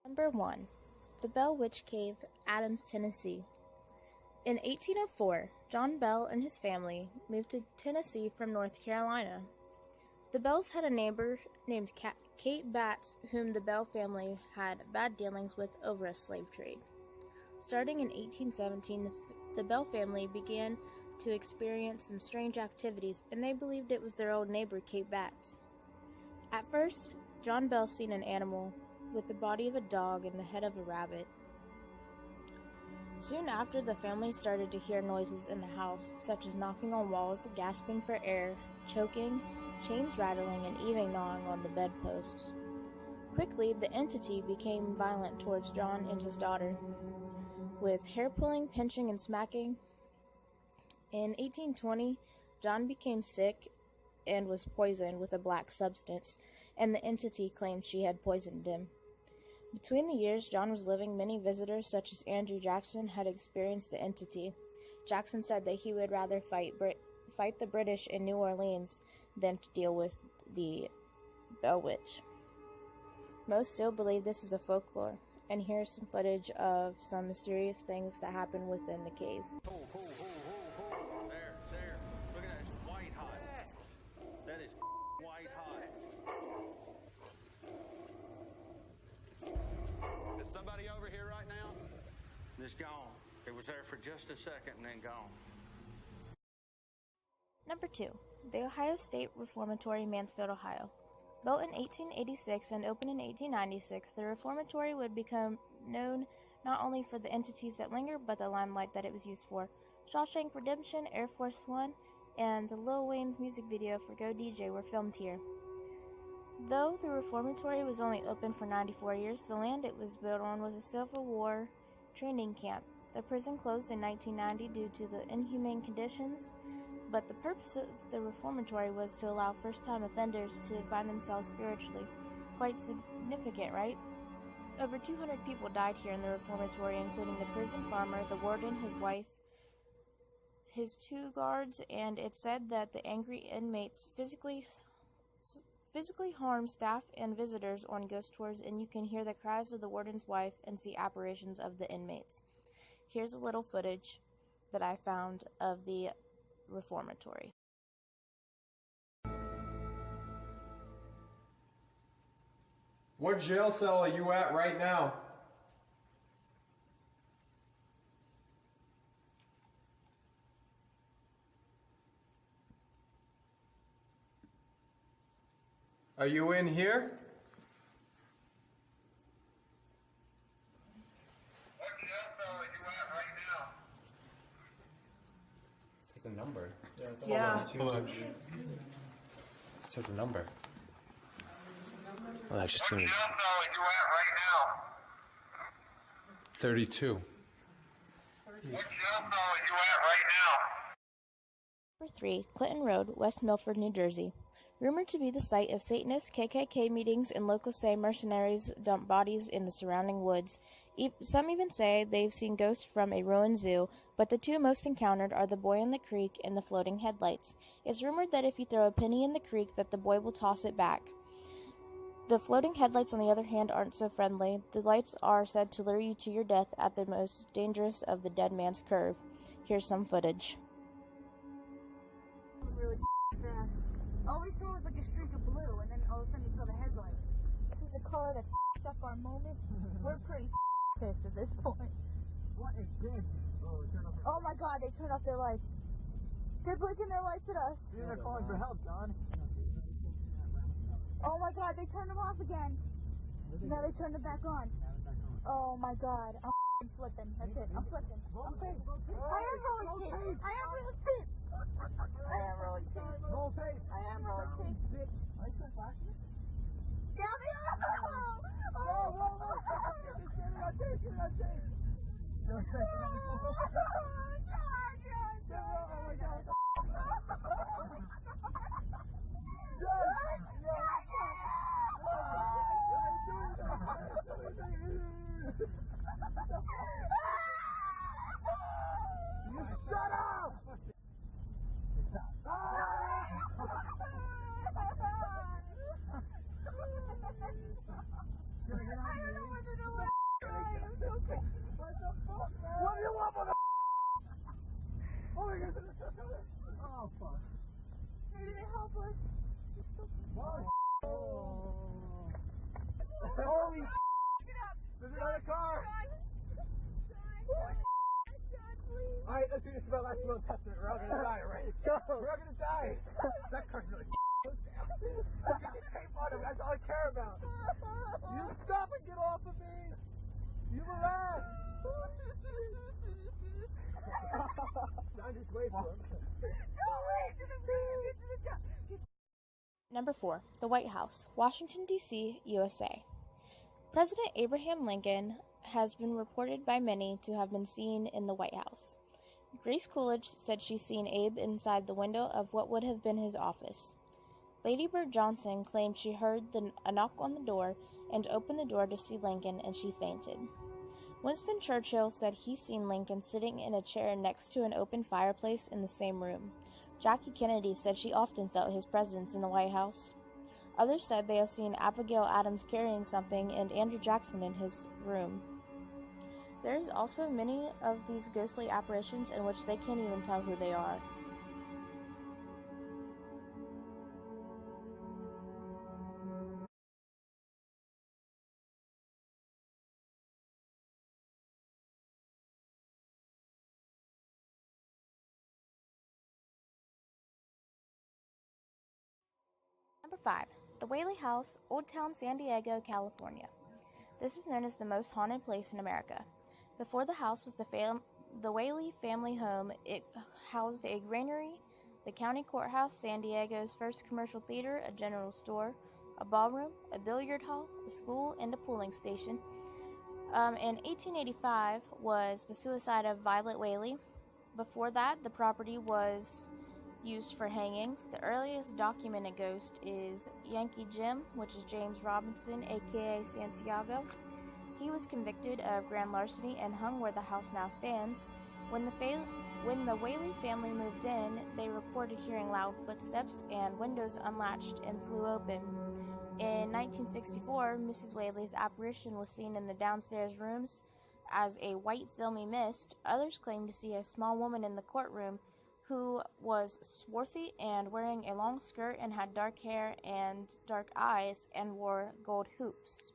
Number 1. The Bell Witch Cave, Adams, Tennessee. In 1804, John Bell and his family moved to Tennessee from North Carolina. The Bells had a neighbor named Kate Batts, whom the Bell family had bad dealings with over a slave trade. Starting in 1817, the Bell family began to experience some strange activities, and they believed it was their old neighbor, Kate Batts. At first, John Bell seen an animal with the body of a dog and the head of a rabbit. Soon after, the family started to hear noises in the house, such as knocking on walls, gasping for air, choking, chains rattling, and even gnawing on the bedposts. Quickly, the entity became violent towards John and his daughter, with hair-pulling, pinching, and smacking. In 1820, John became sick and was poisoned with a black substance, and the entity claimed she had poisoned him. Between the years John was living, many visitors, such as Andrew Jackson, had experienced the entity. Jackson said that he would rather fight the British in New Orleans than to deal with the Bell Witch. Most still believe this is a folklore, and here's some footage of some mysterious things that happen within the cave. There. Look at that. It's white hot. That is white hot. Is somebody over here right now? It's gone. It was there for just a second and then gone. Number 2. The Ohio State Reformatory, Mansfield, Ohio. Built in 1886 and opened in 1896, the Reformatory would become known not only for the entities that linger, but the limelight that it was used for. Shawshank Redemption, Air Force One, and Lil Wayne's music video for Go DJ were filmed here. Though the Reformatory was only open for 94 years, the land it was built on was a Civil War training camp. The prison closed in 1990 due to the inhumane conditions, but the purpose of the Reformatory was to allow first-time offenders to find themselves spiritually. Quite significant, right? Over 200 people died here in the Reformatory, including the prison farmer, the warden, his wife, his 2 guards, and it's said that the angry inmates physically harm staff and visitors on ghost tours, and you can hear the cries of the warden's wife and see apparitions of the inmates. Here's a little footage that I found of the Reformatory. What jail cell are you at right now? Are you in here? What jail cell are you at right now? It says a number. Yeah. Hold on. It says a number. Well, that's just What gonna jail be cell are you at right now? 32. What jail cell are you at right now? Number 3, Clinton Road, West Milford, New Jersey. Rumored to be the site of Satanist KKK meetings, and locals say mercenaries dump bodies in the surrounding woods. Some even say they've seen ghosts from a ruined zoo, but the 2 most encountered are the boy in the creek and the floating headlights. It's rumored that if you throw a penny in the creek, that the boy will toss it back. The floating headlights, on the other hand, aren't so friendly. The lights are said to lure you to your death at the most dangerous of the Dead Man's Curve. Here's some footage. Really fast. All we saw was like a streak of blue, and then all of a sudden you saw the headlights. This is a car that up our moment. We're pretty pissed at this point. What is this? Oh my god, they turned off their lights. They're blinking their lights at us. They're calling for help, John. Oh my god, they turned them off again. Now they turned them back on. Oh my god, I'm flipping. That's it. I'm flipping. I'm flipping. I am really pissed. I am really pissed. I am really pissed. Roll tape. I am really pissed. Bitch. Are you still flashing it? Get me out! Whoa, whoa, whoa. Get it on tape. Get it on tape. Get it on tape. Oh my god. us. Holy there's another car! Alright, let's do this about last little testament. We're all gonna die, right? Let's go! We're all gonna die! That car's really close now. I'm gonna get tape on him, that's all I care about. You stop and get off of me! You relax! I just wait for him. Number 4. The White House, Washington, D.C., USA. President Abraham Lincoln has been reported by many to have been seen in the White House. Grace Coolidge said she's seen Abe inside the window of what would have been his office. Lady Bird Johnson claimed she heard a knock on the door and opened the door to see Lincoln, and she fainted. Winston Churchill said he's seen Lincoln sitting in a chair next to an open fireplace in the same room. Jackie Kennedy said she often felt his presence in the White House. Others said they have seen Abigail Adams carrying something and Andrew Jackson in his room. There's also many of these ghostly apparitions in which they can't even tell who they are. Number 5. The Whaley House, Old Town, San Diego, California. This is known as the most haunted place in America. Before the house was the Whaley family home, it housed a granary, the county courthouse, San Diego's first commercial theater, a general store, a ballroom, a billiard hall, a school, and a pooling station. In 1885 was the suicide of Violet Whaley. Before that, the property was used for hangings. The earliest documented ghost is Yankee Jim, which is James Robinson, aka Santiago. He was convicted of grand larceny and hung where the house now stands. When the Whaley family moved in, they reported hearing loud footsteps and windows unlatched and flew open. In 1964, Mrs. Whaley's apparition was seen in the downstairs rooms as a white filmy mist. Others claimed to see a small woman in the courtroom who was swarthy and wearing a long skirt and had dark hair and dark eyes and wore gold hoops.